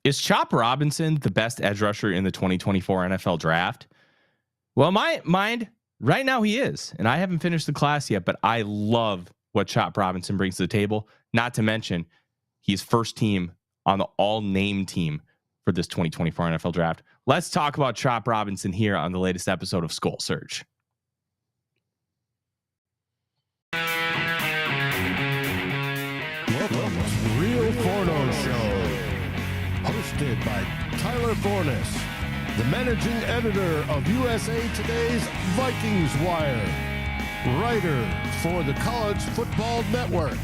Is Chop Robinson the best edge rusher in the 2024 NFL draft? Well, in my mind, right now he is. And I haven't finished the class yet, but I love what Chop Robinson brings to the table. Not to mention, he's first team on the all-name team for this 2024 NFL draft. Let's talk about Chop Robinson here on the latest episode of SKOL Search. Welcome to Real Forno Show, hosted by Tyler Forness, the managing editor of USA Today's Vikings Wire, writer for the College Football Network,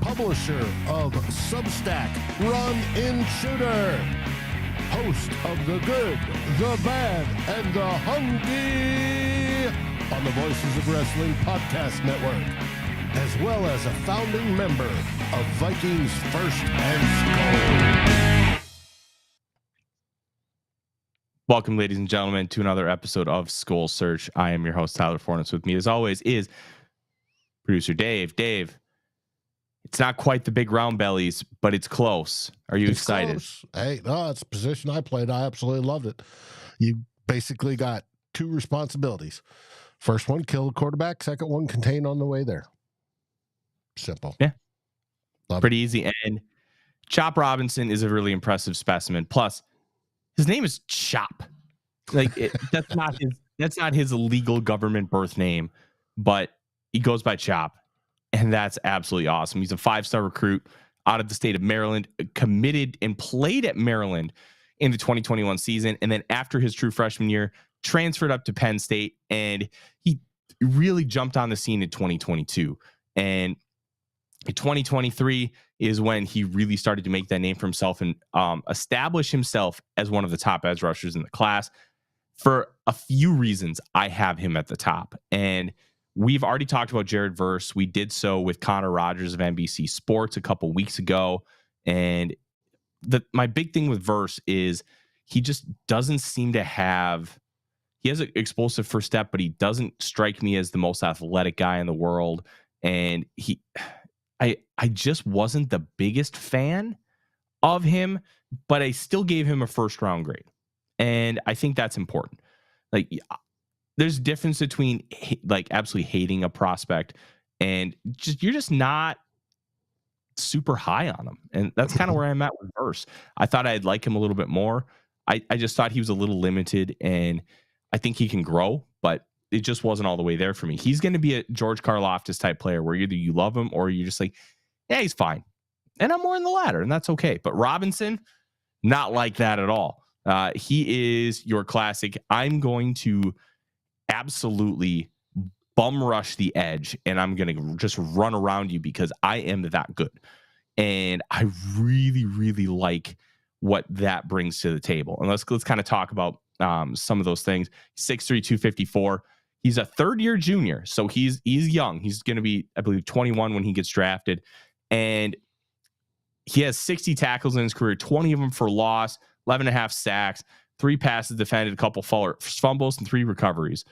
publisher of Substack Run In Shooter, host of The Good, The Bad, and The Hungry on the Voices of Wrestling Podcast Network, as well as a founding member of Vikings First and SKOL. Welcome, ladies and gentlemen, to another episode of SKOL Search. I am your host, Tyler Forness. With me, as always, is producer Dave. Dave, it's not quite the big round bellies, but it's close. Are you excited? Close. Hey, no, it's a position I played. I absolutely loved it. You basically got two responsibilities. First one, kill the quarterback. Second one, contain on the way there. Simple. Yeah. Love Pretty easy. And Chop Robinson is a really impressive specimen. Plus, his name is Chop. Like that's not his legal government birth name, but he goes by Chop. And that's absolutely awesome. He's a 5-star recruit out of the state of Maryland, committed and played at Maryland in the 2021 season. And then after his true freshman year, transferred up to Penn State, and he really jumped on the scene in 2022. And in 2023 is when he really started to make that name for himself and establish himself as one of the top edge rushers in the class. For a few reasons, I have him at the top. And we've already talked about Jared Verse. We did so with Connor Rogers of NBC Sports a couple weeks ago. And my big thing with Verse is he just doesn't seem to have... He has an explosive first step, but he doesn't strike me as the most athletic guy in the world. And I just wasn't the biggest fan of him, but I still gave him a first-round grade. And I think that's important. Like, there's a difference between like absolutely hating a prospect and you're just not super high on him. And that's kind of where I'm at with Verse. I thought I'd like him a little bit more. I just thought he was a little limited, and I think he can grow, but it just wasn't all the way there for me. He's going to be a George Karlaftis type player where either you love him or you're just like, yeah, he's fine. And I'm more in the latter, and that's okay. But Robinson, not like that at all. He is your classic. I'm going to absolutely bum rush the edge, and I'm going to just run around you because I am that good. And I really, really like what that brings to the table. And let's kind of talk about some of those things. 6'3", 254. He's a third-year junior, so he's young. He's going to be, I believe, 21 when he gets drafted. And he has 60 tackles in his career, 20 of them for loss, 11.5 sacks, 3 passes defended, a couple fumbles, and 3 recoveries.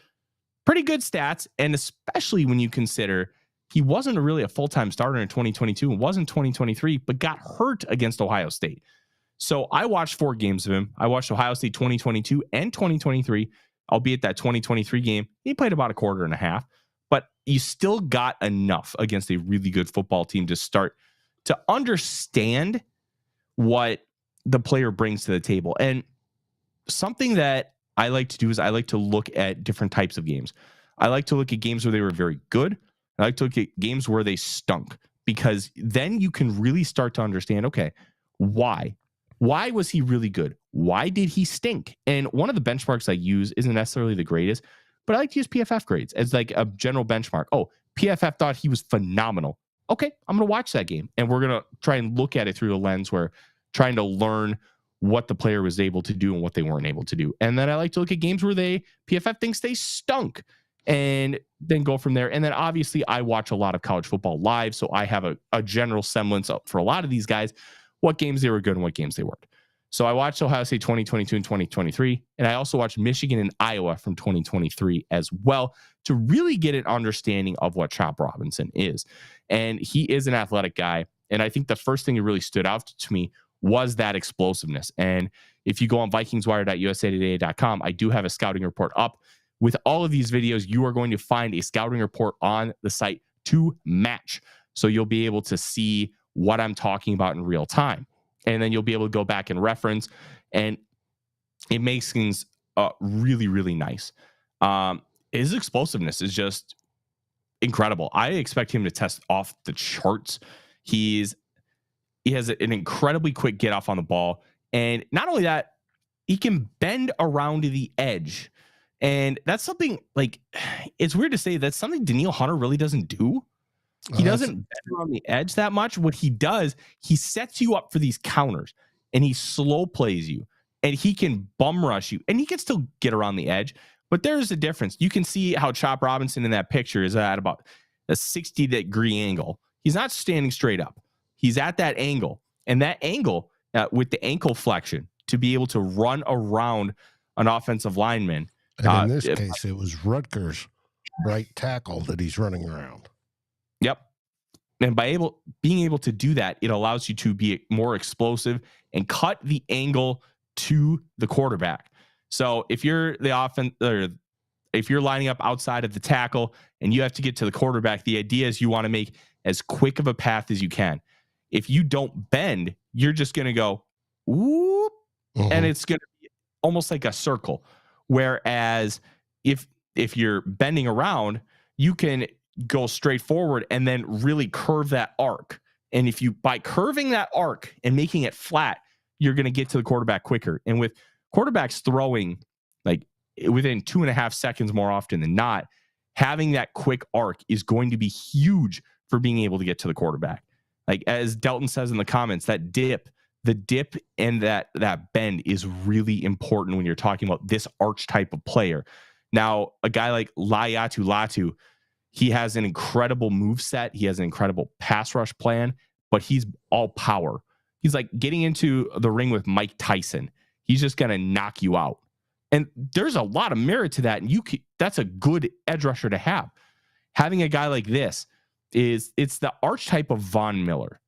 Pretty good stats, and especially when you consider he wasn't really a full-time starter in 2022 and wasn't 2023, but got hurt against Ohio State. So I watched 4 games of him. I watched Ohio State 2022 and 2023, albeit that 2023 game, he played about a quarter and a half, but you still got enough against a really good football team to start to understand what the player brings to the table. And something that I like to do is I like to look at different types of games. I like to look at games where they were very good. I like to look at games where they stunk, because then you can really start to understand, okay, why? Why was he really good? Why did he stink? And one of the benchmarks I use isn't necessarily the greatest, but I like to use PFF grades as like a general benchmark. Oh, PFF thought he was phenomenal. Okay, I'm going to watch that game. And we're going to try and look at it through the lens where trying to learn what the player was able to do and what they weren't able to do. And then I like to look at games where PFF thinks they stunk and then go from there. And then obviously I watch a lot of college football live, so I have a general semblance for a lot of these guys, what games they were good and what games they weren't. So I watched Ohio State 2022 and 2023, and I also watched Michigan and Iowa from 2023 as well to really get an understanding of what Chop Robinson is. And he is an athletic guy. And I think the first thing that really stood out to me was that explosiveness. And if you go on vikingswire.usatoday.com, I do have a scouting report up. With all of these videos, you are going to find a scouting report on the site to match. So you'll be able to see what I'm talking about in real time. And then you'll be able to go back and reference, and it makes things really, really nice. His explosiveness is just incredible. I expect him to test off the charts. He has an incredibly quick get off on the ball. And not only that, he can bend around to the edge. And that's something, like, it's weird to say, that's something Danielle Hunter really doesn't do. He doesn't bend around the edge that much. What he does, he sets you up for these counters and he slow plays you, and he can bum rush you, and he can still get around the edge. But there's a difference. You can see how Chop Robinson in that picture is at about a 60-degree angle. He's not standing straight up. He's at that angle, and that angle with the ankle flexion to be able to run around an offensive lineman. And in this case, it was Rutgers right tackle that he's running around. Yep. And by being able to do that, it allows you to be more explosive and cut the angle to the quarterback. So if you're the offense, or if you're lining up outside of the tackle and you have to get to the quarterback, the idea is you want to make as quick of a path as you can. If you don't bend, you're just going to go, whoop, and it's going to be almost like a circle. Whereas if you're bending around, you can go straight forward and then really curve that arc. And if you, by curving that arc and making it flat, you're going to get to the quarterback quicker. And with quarterbacks throwing like within 2.5 seconds more often than not, having that quick arc is going to be huge for being able to get to the quarterback. Like as Delton says in the comments, that dip, the dip and that bend is really important when you're talking about this arch type of player. Now, a guy like Laiatu Latu, he has an incredible move set. He has an incredible pass rush plan, but he's all power. He's like getting into the ring with Mike Tyson. He's just going to knock you out. And there's a lot of merit to that. And that's a good edge rusher to have. Having a guy like this it's the archetype of Von Miller.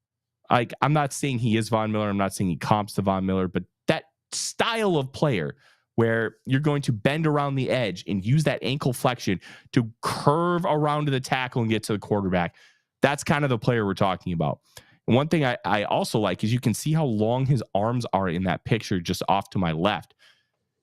Like, I'm not saying he is Von Miller. I'm not saying he comps to Von Miller, but that style of player where you're going to bend around the edge and use that ankle flexion to curve around to the tackle and get to the quarterback. That's kind of the player we're talking about. And one thing I also like is you can see how long his arms are in that picture just off to my left.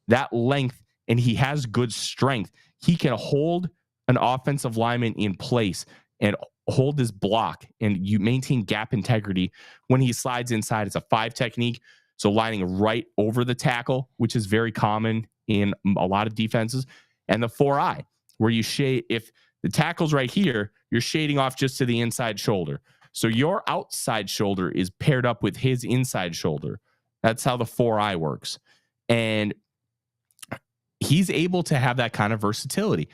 That length, and he has good strength. He can hold an offensive lineman in place and hold his block, and you maintain gap integrity when he slides inside. It's a 5 technique. So lining right over the tackle, which is very common in a lot of defenses, and the 4-eye, where you shade. If the tackle's right here, you're shading off just to the inside shoulder. So your outside shoulder is paired up with his inside shoulder. That's how the 4-eye works. And he's able to have that kind of versatility.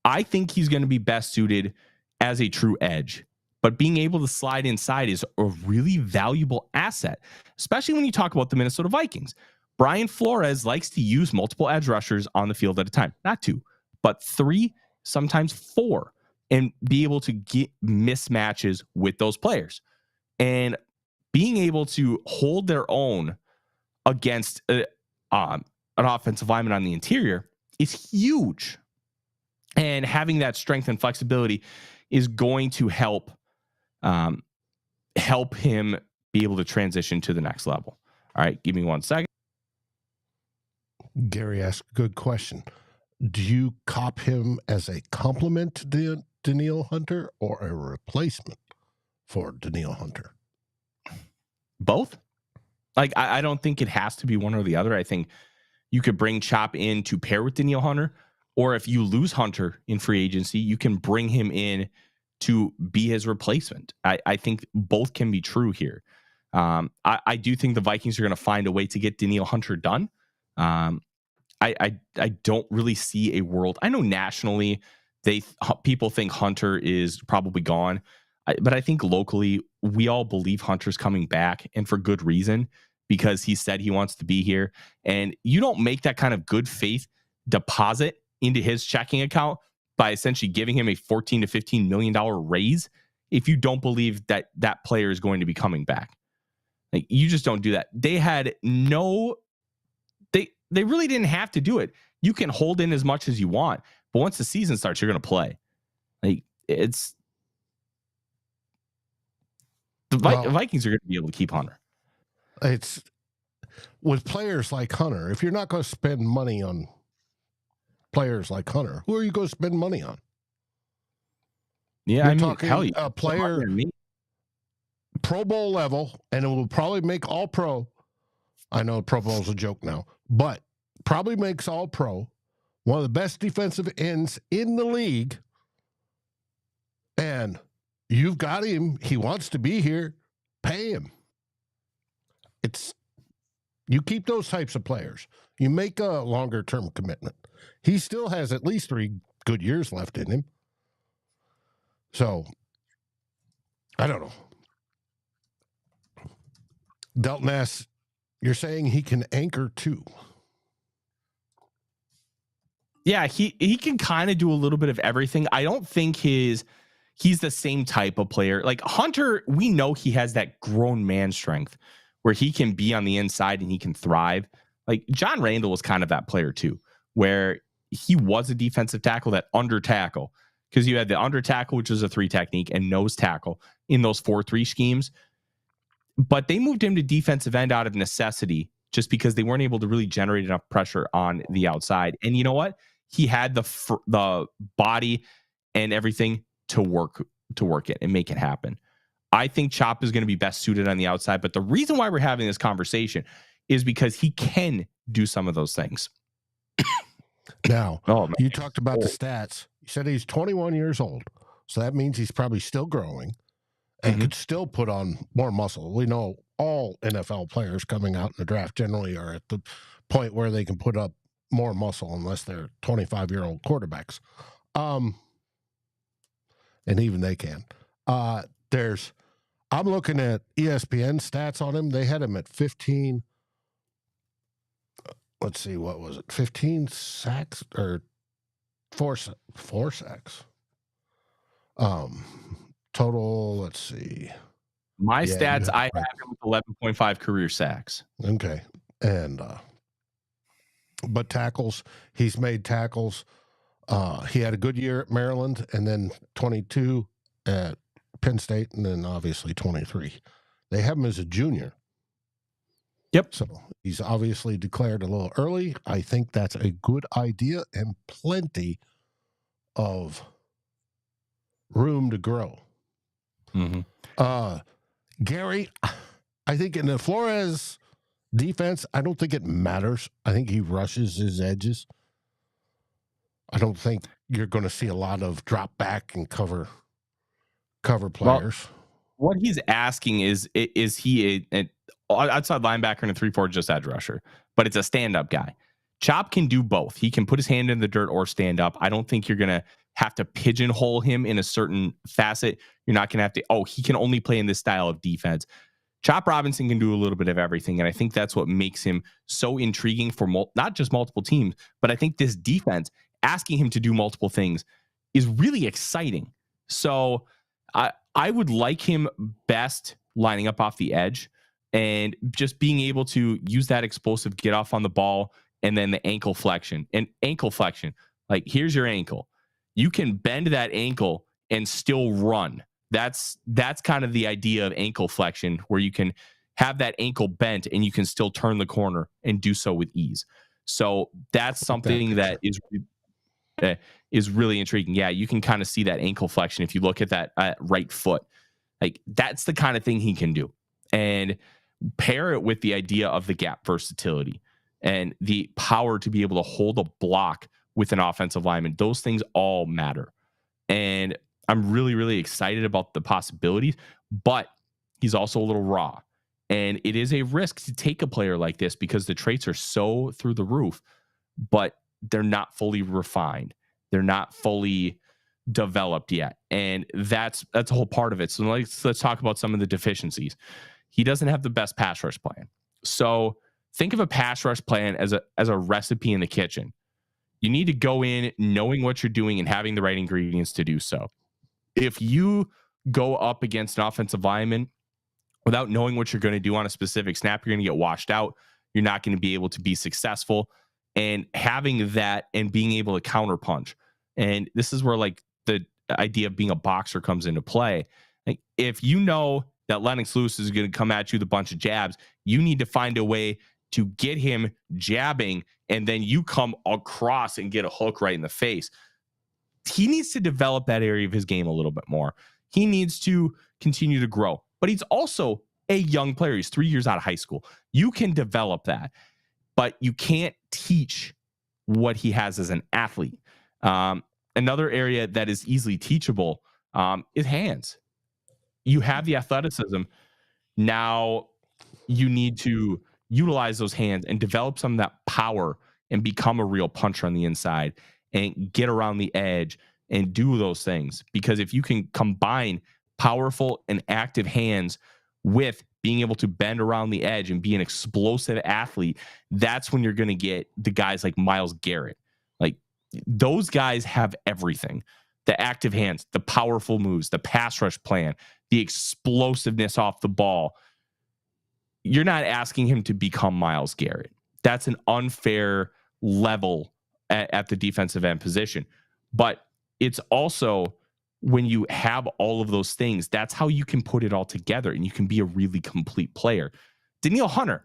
I think he's going to be best suited as a true edge, but being able to slide inside is a really valuable asset, especially when you talk about the Minnesota Vikings. Brian Flores likes to use multiple edge rushers on the field at a time, not 2, but 3, sometimes 4, and be able to get mismatches with those players. And being able to hold their own against an offensive lineman on the interior is huge. And having that strength and flexibility is going to help him be able to transition to the next level. All right, give me 1 second. Gary asked a good question. Do you cop him as a compliment to Danielle Hunter or a replacement for Danielle Hunter? Both. Like, I don't think it has to be one or the other. I think you could bring Chop in to pair with Danielle Hunter, or if you lose Hunter in free agency, you can bring him in to be his replacement. I think both can be true here. I do think the Vikings are going to find a way to get Danielle Hunter done. I don't really see a world. I know nationally people think Hunter is probably gone, but I think locally we all believe Hunter's coming back, and for good reason, because he said he wants to be here. And you don't make that kind of good faith deposit into his checking account by essentially giving him a $14 to $15 million raise if you don't believe that that player is going to be coming back. Like, you just don't do that. They had they really didn't have to do it. You can hold in as much as you want, but once the season starts, you're going to play. Like, it's the Vikings are going to be able to keep Hunter. It's with players like Hunter. If you're not going to spend money on players like Hunter, who are you going to spend money on? Yeah, you're talking hell, a player Pro Bowl level, and it will probably make All Pro. I know Pro Bowl is a joke now, but probably makes All Pro. One of the best defensive ends in the league. And you've got him. He wants to be here. Pay him. You keep those types of players. You make a longer term commitment. He still has at least 3 good years left in him. So, I don't know. Delton asks, you're saying he can anchor too? Yeah, he can kind of do a little bit of everything. I don't think he's the same type of player. Like Hunter, we know he has that grown man strength where he can be on the inside and he can thrive. Like John Randall was kind of that player too, where he was a defensive tackle, that under tackle, because you had the under tackle, which is a 3 technique, and nose tackle in those 4-3 schemes. But they moved him to defensive end out of necessity just because they weren't able to really generate enough pressure on the outside. And you know what? He had the body and everything to work it and make it happen. I think Chop is going to be best suited on the outside. But the reason why we're having this conversation is because he can do some of those things. Now, you talked about the stats. You said he's 21 years old. So that means he's probably still growing and could still put on more muscle. We know all NFL players coming out in the draft generally are at the point where they can put up more muscle unless they're 25-year-old quarterbacks. And even they can. I'm looking at ESPN stats on him. They had him at 15. Let's see, what was it? 15 sacks or 4 sacks. Total, let's see. My stats, I have him with 11.5 career sacks. Okay. And but tackles, he's made tackles. He had a good year at Maryland, and then 22 at Penn State, and then obviously 23. They have him as a junior. Yep. So he's obviously declared a little early. I think that's a good idea and plenty of room to grow. Gary, I think in the Flores defense, I don't think it matters. I think he rushes his edges. I don't think you're going to see a lot of drop back and cover players. Well, what he's asking is he an outside linebacker and a 3-4 just edge rusher, but it's a stand-up guy. Chop can do both. He can put his hand in the dirt or stand up. I don't think you're going to have to pigeonhole him in a certain facet. You're not going to have to, he can only play in this style of defense. Chop Robinson can do a little bit of everything, and I think that's what makes him so intriguing for not just multiple teams, but I think this defense, asking him to do multiple things, is really exciting. So I would like him best lining up off the edge and just being able to use that explosive get off on the ball, and then the ankle flexion. And ankle flexion, like, here's your ankle. You can bend that ankle and still run. That's kind of the idea of ankle flexion, where you can have that ankle bent and you can still turn the corner and do so with ease. So that's something that is really intriguing. Yeah, you can kind of see that ankle flexion if you look at that right foot. Like, that's the kind of thing he can do. And pair it with the idea of the gap versatility and the power to be able to hold a block with an offensive lineman. Those things all matter. And I'm really, really excited about the possibilities, but he's also a little raw. And it is a risk to take a player like this because the traits are so through the roof, but they're not fully refined. They're not fully developed yet. And that's a whole part of it. So let's talk about some of the deficiencies. He doesn't have the best pass rush plan. So think of a pass rush plan as a recipe in the kitchen. You need to go in knowing what you're doing and having the right ingredients to do so. If you go up against an offensive lineman without knowing what you're going to do on a specific snap, you're going to get washed out. You're not going to be able to be successful. And having that and being able to counterpunch. And this is where like the idea of being a boxer comes into play. Like if you know that Lennox Lewis is going to come at you with a bunch of jabs, you need to find a way to get him jabbing, and then you come across and get a hook right in the face. He needs to develop that area of his game a little bit more. He needs to continue to grow, but he's also a young player. He's 3 years out of high school. You can develop that, but you can't teach what he has as an athlete. Another area that is easily teachable is hands. You have the athleticism. Now you need to utilize those hands and develop some of that power and become a real puncher on the inside and get around the edge and do those things. Because if you can combine powerful and active hands with being able to bend around the edge and be an explosive athlete, that's when you're going to get the guys like Myles Garrett. Like those guys have everything: the active hands, the powerful moves, the pass rush plan, the explosiveness off the ball. You're not asking him to become Myles Garrett. That's an unfair level at the defensive end position. But it's also when you have all of those things, that's how you can put it all together and you can be a really complete player. Danielle Hunter,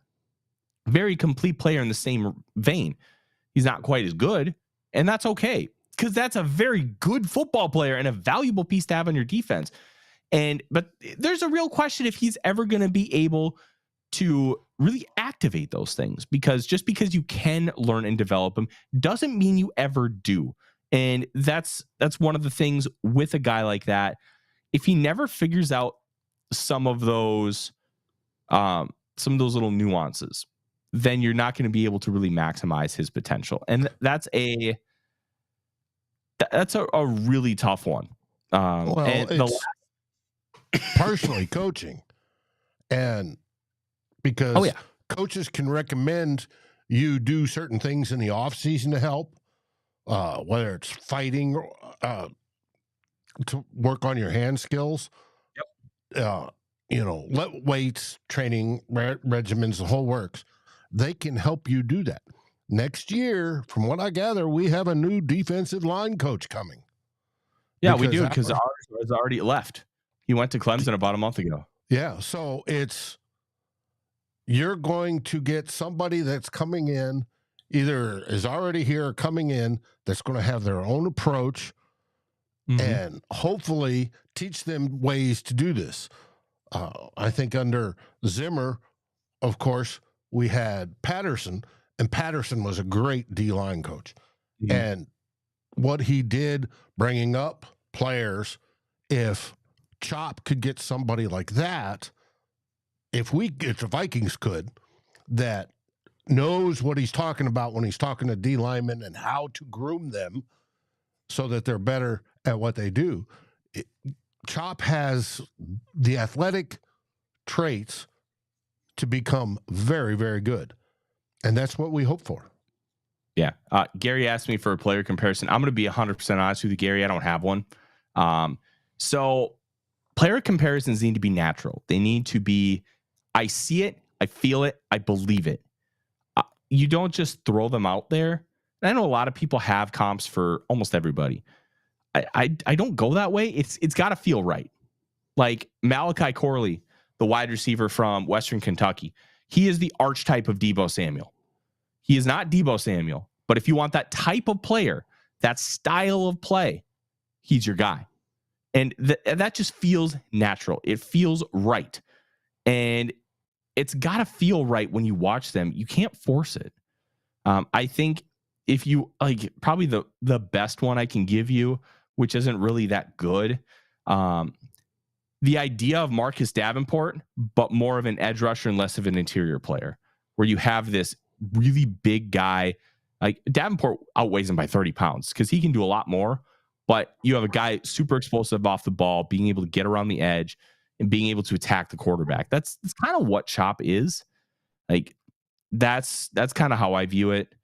very complete player in the same vein. He's not quite as good, and that's okay, because that's a very good football player and a valuable piece to have on your defense. But there's a real question if he's ever going to be able to really activate those things, because just because you can learn and develop them doesn't mean you ever do. And that's one of the things with a guy like that. If he never figures out some of those little nuances, then you're not going to be able to really maximize his potential. And that's a really tough one. It's partially coaching, and because coaches can recommend you do certain things in the off season to help, whether it's fighting, to work on your hand skills, weights, training regimens, the whole works. They can help you do that. Next year, from what I gather, we have a new defensive line coach coming. Yeah, we do, because ours has already left. He went to Clemson about a month ago. Yeah, so you're going to get somebody that's coming in, either is already here or coming in, that's going to have their own approach and hopefully teach them ways to do this. I think under Zimmer, of course, we had Patterson, and Patterson was a great D-line coach. And what he did bringing up players, if Chop could get somebody like that, if the Vikings could, that knows what he's talking about when he's talking to D linemen and how to groom them so that they're better at what they do. Chop has the athletic traits to become very, very good. And that's what we hope for. Yeah. Gary asked me for a player comparison. I'm going to be 100% honest with you, Gary. I don't have one. So player comparisons need to be natural. They need to be, I see it, I feel it, I believe it. You don't just throw them out there. And I know a lot of people have comps for almost everybody. I don't go that way. It's got to feel right. Like Malachi Corley, the wide receiver from Western Kentucky, he is the archetype of Deebo Samuel. He is not Deebo Samuel, but if you want that type of player, that style of play, he's your guy. And that just feels natural. It feels right. And it's got to feel right when you watch them. You can't force it. I think if you probably the best one I can give you, which isn't really that good, the idea of Marcus Davenport, but more of an edge rusher and less of an interior player, where you have this really big guy. Like Davenport outweighs him by 30 pounds because he can do a lot more, but you have a guy super explosive off the ball, being able to get around the edge and being able to attack the quarterback. That's kind of what Chop is. Like that's kind of how I view it.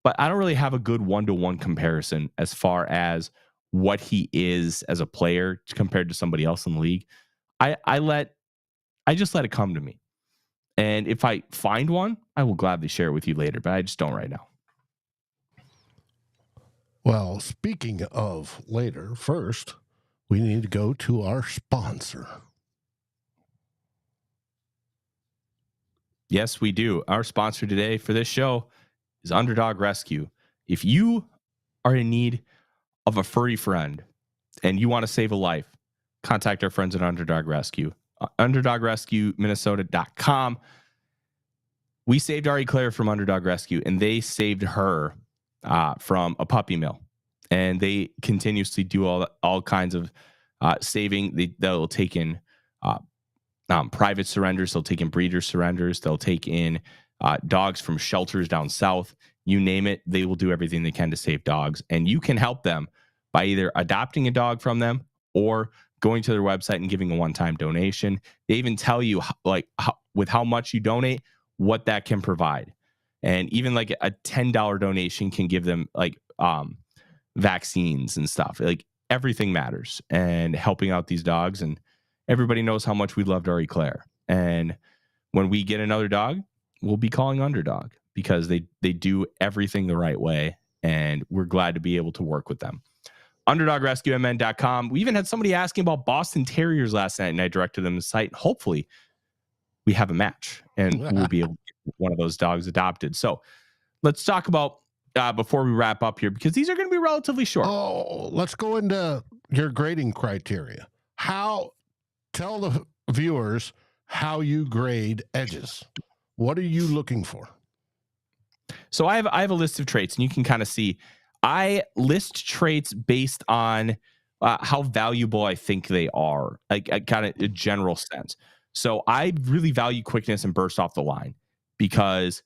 But I don't really have a good one-to-one comparison as far as what he is as a player compared to somebody else in the league. I let I just let it come to me. And if I find one, I will gladly share it with you later, but I just don't right now. Well, speaking of later, first, we need to go to our sponsor. Yes, we do. Our sponsor today for this show is Underdog Rescue. If you are in need of a furry friend and you want to save a life, contact our friends at Underdog Rescue. UnderdogRescueMinnesota.com. We saved Ari Claire from Underdog Rescue, and they saved her from a puppy mill. And they continuously do all kinds of saving. They'll take in private surrenders. They'll take in breeder surrenders. They'll take in dogs from shelters down south. You name it, they will do everything they can to save dogs. And you can help them by either adopting a dog from them or going to their website and giving a one-time donation. They even tell you with how much you donate, what that can provide. And even like a $10 donation can give them vaccines and stuff. Like everything matters, and helping out these dogs. And everybody knows how much we loved Ari Claire. And when we get another dog, we'll be calling Underdog because they do everything the right way. And we're glad to be able to work with them. UnderdogRescueMN.com. We even had somebody asking about Boston Terriers last night, and I directed them to the site. Hopefully we have a match and we'll be able to get one of those dogs adopted. So let's talk about before we wrap up here, because these are going to be relatively short. Oh, let's go into your grading criteria. Tell the viewers how you grade edges. What are you looking for? So I have a list of traits, and you can kind of see I list traits based on how valuable I think they are, like kind of a general sense. So I really value quickness and burst off the line because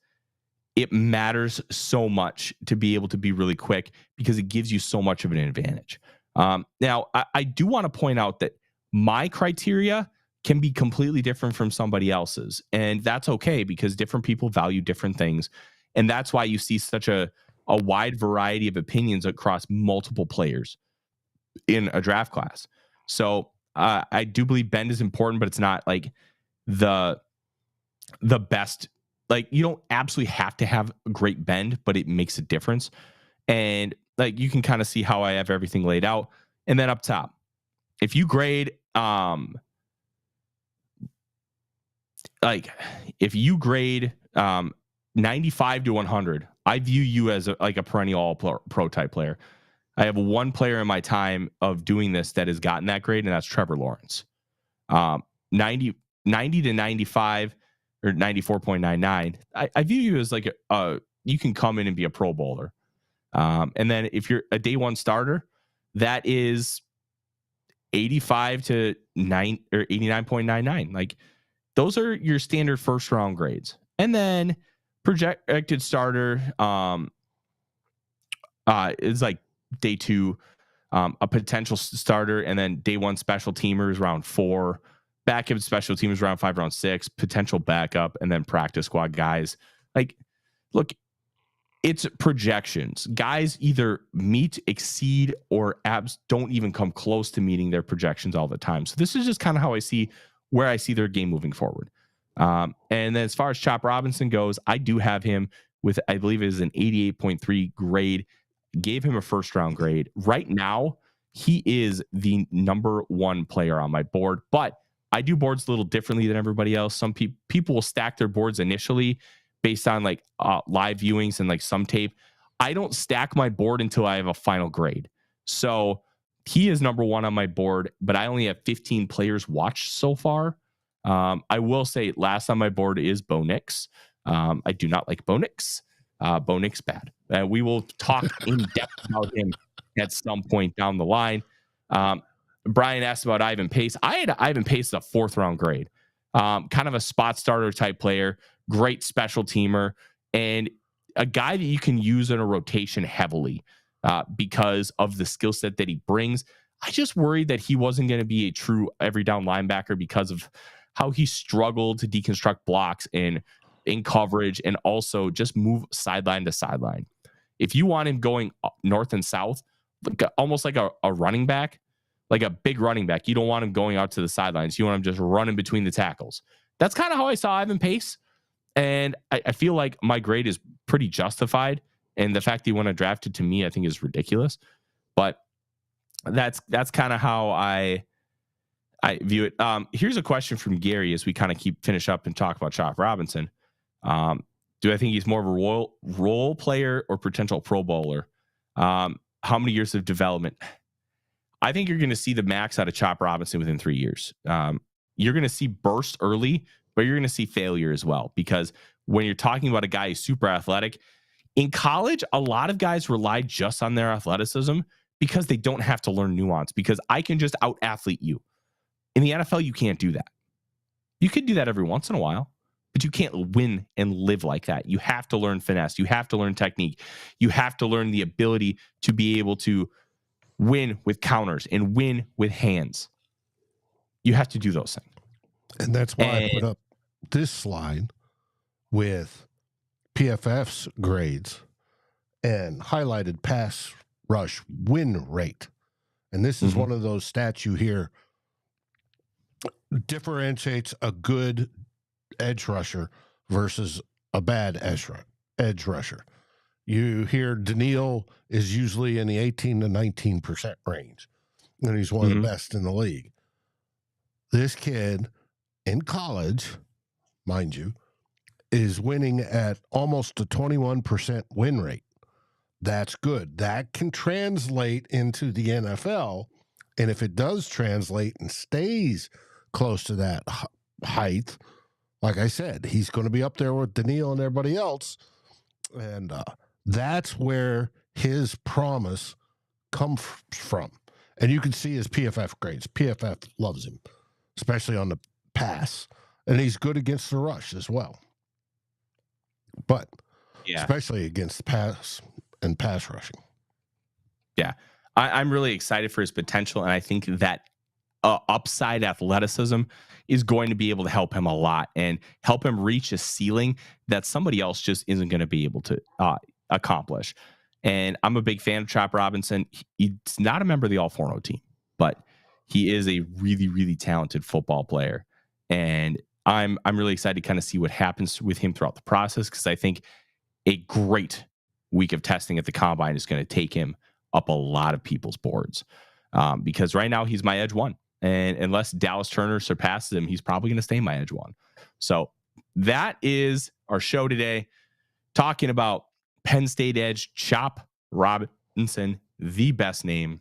it matters so much to be able to be really quick, because it gives you so much of an advantage. Now, I do want to point out that my criteria can be completely different from somebody else's, and that's okay because different people value different things. And that's why you see such a wide variety of opinions across multiple players in a draft class. So I do believe bend is important, but it's not like the best. Like, you don't absolutely have to have a great bend, but it makes a difference. And like, you can kind of see how I have everything laid out. And then up top, if you grade 95 to 100, I view you as a perennial all-pro type player. I have one player in my time of doing this that has gotten that grade, and that's Trevor Lawrence. 90 to 95 or 94.99. I view you as like you can come in and be a Pro Bowler. And then if you're a day one starter, that is 85 to 9 or 89.99. Like, those are your standard first round grades. And then projected starter is like day two, a potential starter, and then day one special teamers round 4, backup special teamers round 5, round 6, potential backup, and then practice squad guys. Like, look, it's projections. Guys either meet, exceed, or don't even come close to meeting their projections all the time. So this is just kind of how I see where I see their game moving forward. And then as far as Chop Robinson goes, I do have him with, I believe it is an 88.3 grade. Gave him a first round grade. Right now, he is the number 1 player on my board, but I do boards a little differently than everybody else. Some people will stack their boards initially based on like live viewings and like some tape. I don't stack my board until I have a final grade. So he is number 1 on my board, but I only have 15 players watched so far. I will say last on my board is Bo Nix. I do not like Bo Nix. Bo Nix bad. We will talk in depth about him at some point down the line. Brian asked about Ivan Pace. I had Ivan Pace a 4th round grade. Kind of a spot starter type player, great special teamer, and a guy that you can use in a rotation heavily because of the skill set that he brings. I just worried that he wasn't going to be a true every down linebacker because of how he struggled to deconstruct blocks in coverage and also just move sideline to sideline. If you want him going north and south, almost like a running back, like a big running back. You don't want him going out to the sidelines. You want him just running between the tackles. That's kind of how I saw Ivan Pace. And I feel like my grade is pretty justified. And the fact that he went undrafted, to me, I think is ridiculous. But that's kind of how I view it. Here's a question from Gary as we kind of finish up and talk about Chop Robinson. Do I think he's more of a role player or potential Pro Bowler? How many years of development? I think you're going to see the max out of Chop Robinson within 3 years. You're going to see burst early, but you're going to see failure as well. Because when you're talking about a guy who's super athletic, in college, a lot of guys rely just on their athleticism because they don't have to learn nuance, because I can just out-athlete you. In the NFL, you can't do that. You could do that every once in a while, but you can't win and live like that. You have to learn finesse. You have to learn technique. You have to learn the ability to be able to win with counters and win with hands. You have to do those things. And that's why I put up this slide with PFF's grades and highlighted pass rush win rate. And this is one of those stats you hear differentiates a good edge rusher versus a bad edge rusher. You hear Daniil is usually in the 18 to 19% range, and he's one of the best in the league. This kid in college, mind you, is winning at almost a 21% win rate. That's good. That can translate into the NFL, and if it does translate and stays close to that height, like I said, he's going to be up there with Daniil and everybody else, and that's where his promise comes from. And you can see his PFF grades. PFF loves him, especially on the pass, and he's good against the rush as well. But especially against the pass and pass rushing. Yeah, I'm really excited for his potential, and I think that upside athleticism is going to be able to help him a lot and help him reach a ceiling that somebody else just isn't going to be able to accomplish. And I'm a big fan of Chop Robinson. He's not a member of the All Forno team, but he is a really, really talented football player. And I'm really excited to kind of see what happens with him throughout the process, because I think a great week of testing at the combine is going to take him up a lot of people's boards. Because right now he's my edge one. And unless Dallas Turner surpasses him, he's probably going to stay my edge one. So that is our show today, talking about Penn State edge Chop Robinson, the best name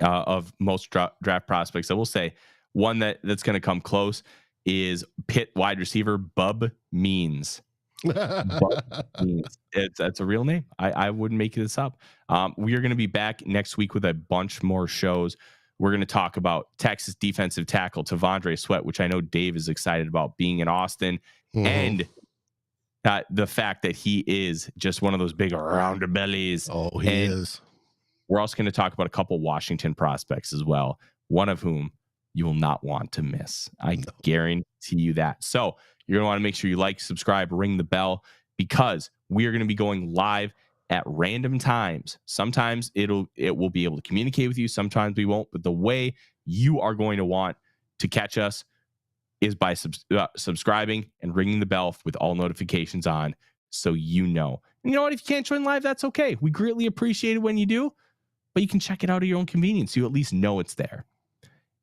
of most draft prospects. I will say one that's going to come close is Pitt wide receiver Bub Means. That's a real name. I wouldn't make this up. We are going to be back next week with a bunch more shows. We're going to talk about Texas defensive tackle Tavondre Sweat, which I know Dave is excited about being in Austin, and the fact that he is just one of those big rounder bellies. Oh, he is. We're also going to talk about a couple Washington prospects as well, one of whom you will not want to miss. I guarantee you that. So you're going to want to make sure you like, subscribe, ring the bell, because we are going to be going live at random times. Sometimes it will be able to communicate with you. Sometimes we won't. But the way you are going to want to catch us is by subscribing and ringing the bell with all notifications on, so you know. And you know what? If you can't join live, that's okay. We greatly appreciate it when you do, but you can check it out at your own convenience. You at least know it's there.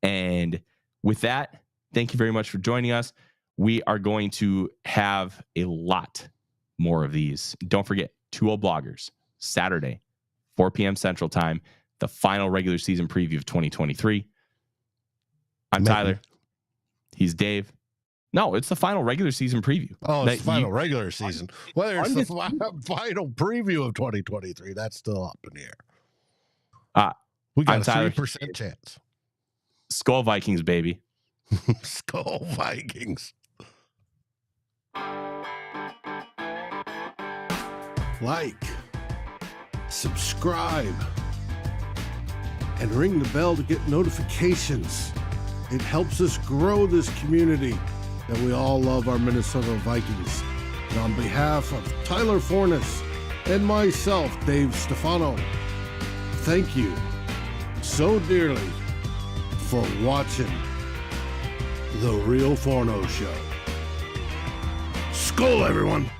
And with that, thank you very much for joining us. We are going to have a lot more of these. Don't forget, 2 Bloggers, Saturday, 4 p.m. Central Time, the final regular season preview of 2023. I'm Tyler. He's Dave. No, it's the final regular season preview. Oh, it's the final regular season. Whether it's the final preview of 2023, that's still up in the air. We got a 3% chance. SKOL Vikings, baby. SKOL Vikings. Like, subscribe, and ring the bell to get notifications. It helps us grow this community that we all love, our Minnesota Vikings. And on behalf of Tyler Forness and myself, Dave Stefano, thank you so dearly for watching The Real Forno Show. SKOL, everyone!